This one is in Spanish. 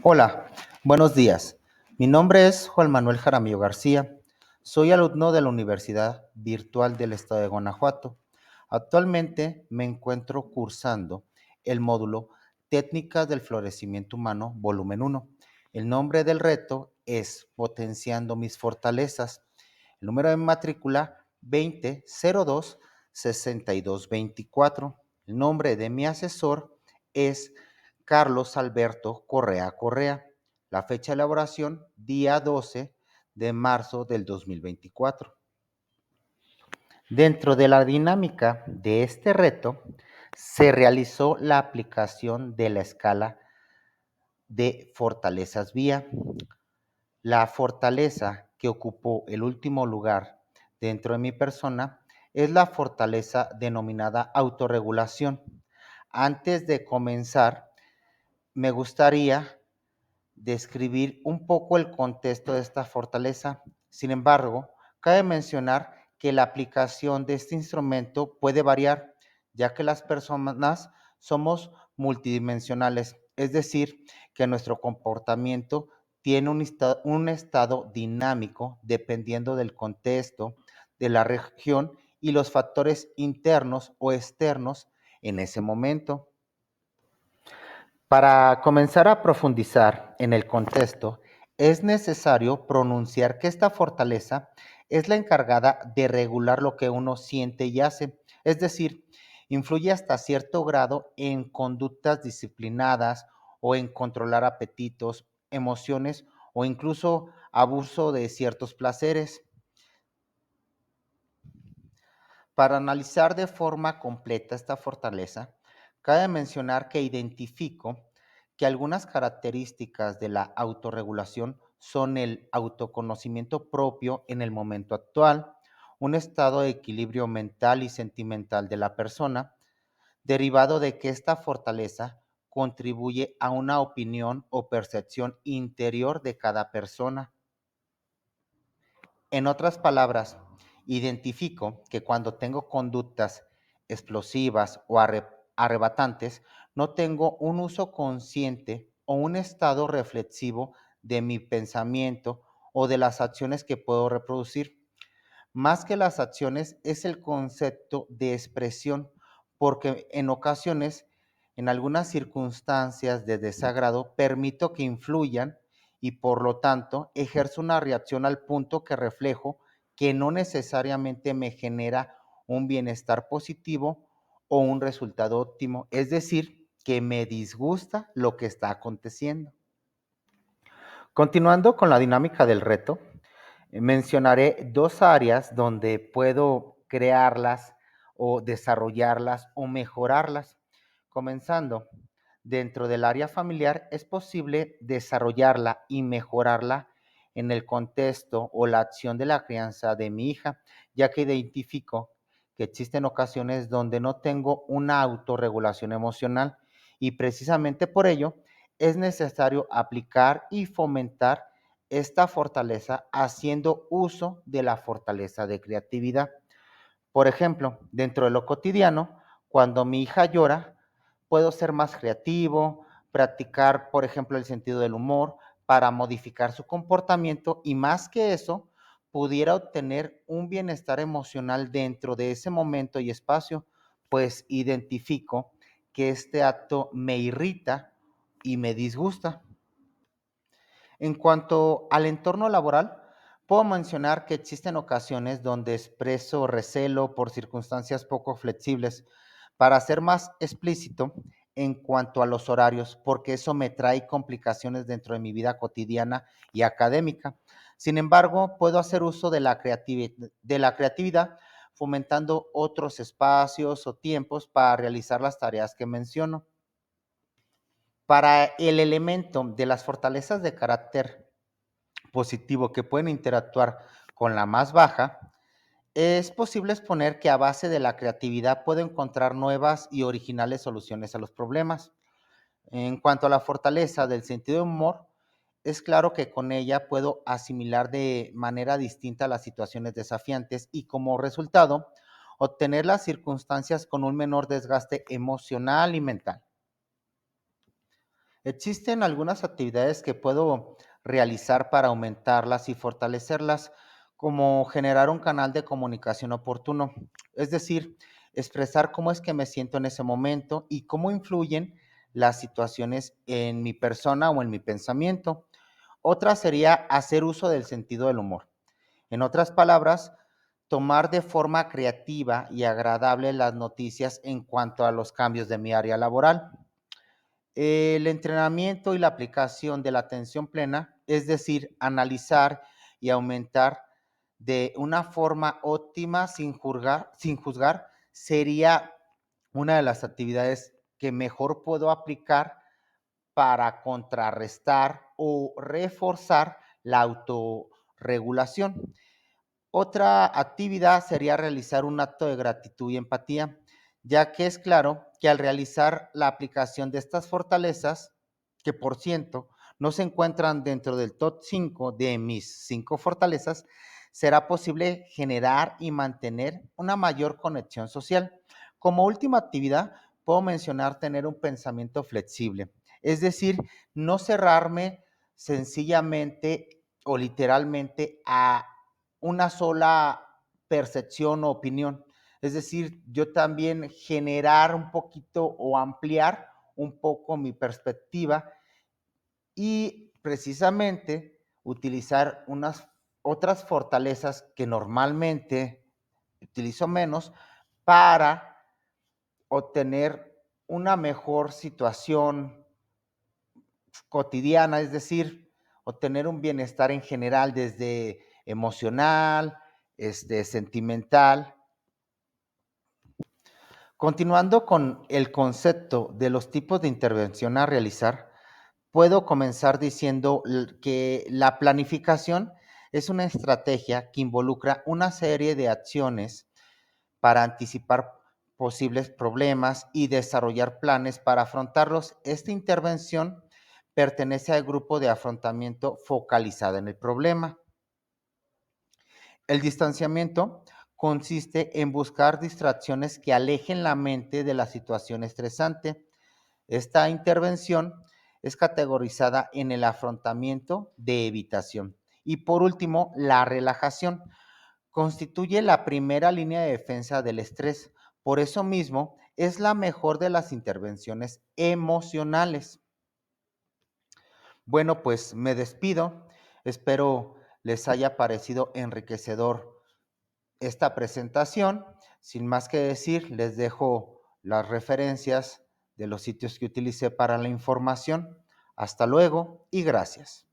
Hola, buenos días. Mi nombre es Juan Manuel Jaramillo García. Soy alumno de la Universidad Virtual del Estado de Guanajuato. Actualmente me encuentro cursando el módulo Técnicas del Florecimiento Humano, volumen 1. El nombre del reto es Potenciando mis fortalezas. El número de matrícula 2002-6224. El nombre de mi asesor es Carlos Alberto Correa Correa. La fecha de elaboración, día 12 de marzo del 2024. Dentro de la dinámica de este reto, se realizó la aplicación de la escala de fortalezas vía. La fortaleza que ocupó el último lugar dentro de mi persona es la fortaleza denominada autorregulación. Antes de comenzar, me gustaría describir un poco el contexto de esta fortaleza. Sin embargo, cabe mencionar que la aplicación de este instrumento puede variar, ya que las personas somos multidimensionales, es decir, que nuestro comportamiento tiene un estado dinámico dependiendo del contexto, de la región y los factores internos o externos en ese momento. Para comenzar a profundizar en el contexto, es necesario pronunciar que esta fortaleza es la encargada de regular lo que uno siente y hace, es decir, influye hasta cierto grado en conductas disciplinadas o en controlar apetitos, emociones o incluso abuso de ciertos placeres. Para analizar de forma completa esta fortaleza, cabe mencionar que identifico que algunas características de la autorregulación son el autoconocimiento propio en el momento actual, un estado de equilibrio mental y sentimental de la persona, derivado de que esta fortaleza contribuye a una opinión o percepción interior de cada persona. En otras palabras, identifico que cuando tengo conductas explosivas o arrebatantes, no tengo un uso consciente o un estado reflexivo de mi pensamiento o de las acciones que puedo reproducir. Más que las acciones es el concepto de expresión, porque en ocasiones, en algunas circunstancias de desagrado, permito que influyan y por lo tanto ejerzo una reacción al punto que reflejo que no necesariamente me genera un bienestar positivo o un resultado óptimo, es decir, que me disgusta lo que está aconteciendo. Continuando con la dinámica del reto, mencionaré dos áreas donde puedo crearlas o desarrollarlas o mejorarlas. Comenzando, dentro del área familiar es posible desarrollarla y mejorarla en el contexto o la acción de la crianza de mi hija, ya que identifico que existen ocasiones donde no tengo una autorregulación emocional y precisamente por ello es necesario aplicar y fomentar esta fortaleza haciendo uso de la fortaleza de creatividad. Por ejemplo, dentro de lo cotidiano, cuando mi hija llora, puedo ser más creativo, practicar, por ejemplo, el sentido del humor para modificar su comportamiento y más que eso, pudiera obtener un bienestar emocional dentro de ese momento y espacio, pues identifico que este acto me irrita y me disgusta. En cuanto al entorno laboral, puedo mencionar que existen ocasiones donde expreso recelo por circunstancias poco flexibles. Para ser más explícito en cuanto a los horarios, porque eso me trae complicaciones dentro de mi vida cotidiana y académica. Sin embargo, puedo hacer uso de la creatividad fomentando otros espacios o tiempos para realizar las tareas que menciono. Para el elemento de las fortalezas de carácter positivo que pueden interactuar con la más baja, es posible exponer que a base de la creatividad puedo encontrar nuevas y originales soluciones a los problemas. En cuanto a la fortaleza del sentido de humor, es claro que con ella puedo asimilar de manera distinta las situaciones desafiantes y como resultado obtener las circunstancias con un menor desgaste emocional y mental. Existen algunas actividades que puedo realizar para aumentarlas y fortalecerlas, como generar un canal de comunicación oportuno, es decir, expresar cómo es que me siento en ese momento y cómo influyen las situaciones en mi persona o en mi pensamiento. Otra sería hacer uso del sentido del humor. En otras palabras, tomar de forma creativa y agradable las noticias en cuanto a los cambios de mi área laboral. El entrenamiento y la aplicación de la atención plena, es decir, analizar y aumentar de una forma óptima sin juzgar, sería una de las actividades que mejor puedo aplicar para contrarrestar o reforzar la autorregulación. Otra actividad sería realizar un acto de gratitud y empatía, ya que es claro que al realizar la aplicación de estas fortalezas, que por ciento no se encuentran dentro del top 5 de mis 5 fortalezas, será posible generar y mantener una mayor conexión social. Como última actividad, puedo mencionar tener un pensamiento flexible, es decir, no cerrarme sencillamente o literalmente a una sola percepción o opinión. Es decir, yo también generar un poquito o ampliar un poco mi perspectiva y precisamente utilizar unas otras fortalezas que normalmente utilizo menos para obtener una mejor situación cotidiana, es decir, obtener un bienestar en general desde emocional, sentimental. Continuando con el concepto de los tipos de intervención a realizar, puedo comenzar diciendo que la planificación es una estrategia que involucra una serie de acciones para anticipar posibles problemas y desarrollar planes para afrontarlos. Esta intervención pertenece al grupo de afrontamiento focalizado en el problema. El distanciamiento consiste en buscar distracciones que alejen la mente de la situación estresante. Esta intervención es categorizada en el afrontamiento de evitación. Y por último, la relajación constituye la primera línea de defensa del estrés. Por eso mismo, es la mejor de las intervenciones emocionales. Bueno, pues me despido. Espero les haya parecido enriquecedor esta presentación. Sin más que decir, les dejo las referencias de los sitios que utilicé para la información. Hasta luego y gracias.